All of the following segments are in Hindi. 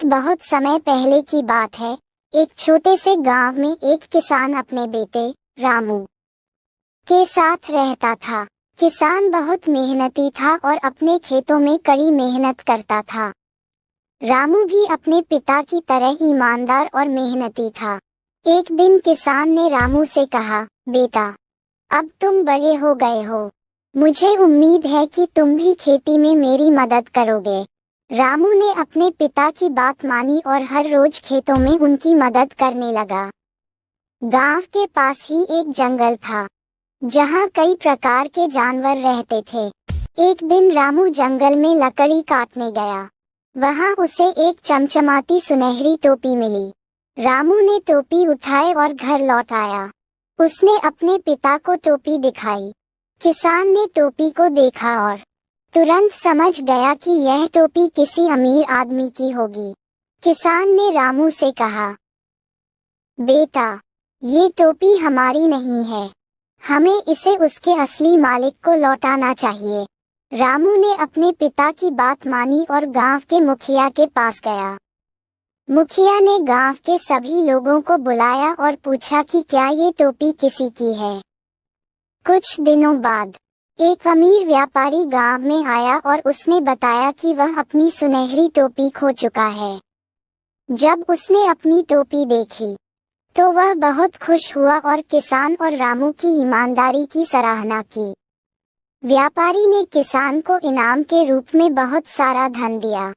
बहुत समय पहले की बात है। एक छोटे से गांव में एक किसान अपने बेटे रामू के साथ रहता था। किसान बहुत मेहनती था और अपने खेतों में कड़ी मेहनत करता था। रामू भी अपने पिता की तरह ईमानदार और मेहनती था। एक दिन किसान ने रामू से कहा, बेटा, अब तुम बड़े हो गए हो। मुझे उम्मीद है कि तुम भी खेती में मेरी मदद करोगे। रामू ने अपने पिता की बात मानी और हर रोज खेतों में उनकी मदद करने लगा। गांव के पास ही एक जंगल था, जहां कई प्रकार के जानवर रहते थे। एक दिन रामू जंगल में लकड़ी काटने गया। वहां उसे एक चमचमाती सुनहरी टोपी मिली। रामू ने टोपी उठाई और घर लौट आया। उसने अपने पिता को टोपी दिखाई। किसान ने टोपी को देखा और तुरंत समझ गया कि यह टोपी किसी अमीर आदमी की होगी। किसान ने रामू से कहा, बेटा, ये टोपी हमारी नहीं है। हमें इसे उसके असली मालिक को लौटाना चाहिए। रामू ने अपने पिता की बात मानी और गांव के मुखिया के पास गया। मुखिया ने गांव के सभी लोगों को बुलाया और पूछा कि क्या ये टोपी किसी की है। कुछ दिनों बाद एक अमीर व्यापारी गांव में आया और उसने बताया कि वह अपनी सुनहरी टोपी खो चुका है। जब उसने अपनी टोपी देखी तो वह बहुत खुश हुआ और किसान और रामू की ईमानदारी की सराहना की। व्यापारी ने किसान को इनाम के रूप में बहुत सारा धन दिया।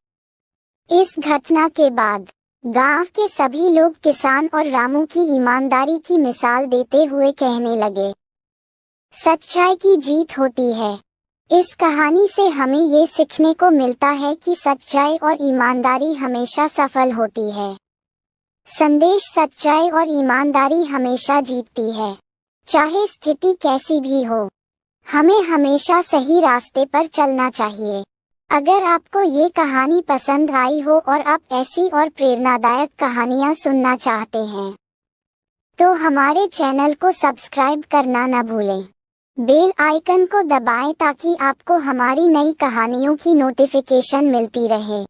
इस घटना के बाद गांव के सभी लोग किसान और रामू की ईमानदारी की मिसाल देते हुए कहने लगे, सच्चाई की जीत होती है। इस कहानी से हमें ये सीखने को मिलता है कि सच्चाई और ईमानदारी हमेशा सफल होती है। संदेश, सच्चाई और ईमानदारी हमेशा जीतती है। चाहे स्थिति कैसी भी हो, हमें हमेशा सही रास्ते पर चलना चाहिए। अगर आपको ये कहानी पसंद आई हो और आप ऐसी और प्रेरणादायक कहानियाँ सुनना चाहते हैं, तो हमारे चैनल को सब्सक्राइब करना न भूलें। बेल आइकन को दबाएं ताकि आपको हमारी नई कहानियों की नोटिफिकेशन मिलती रहे।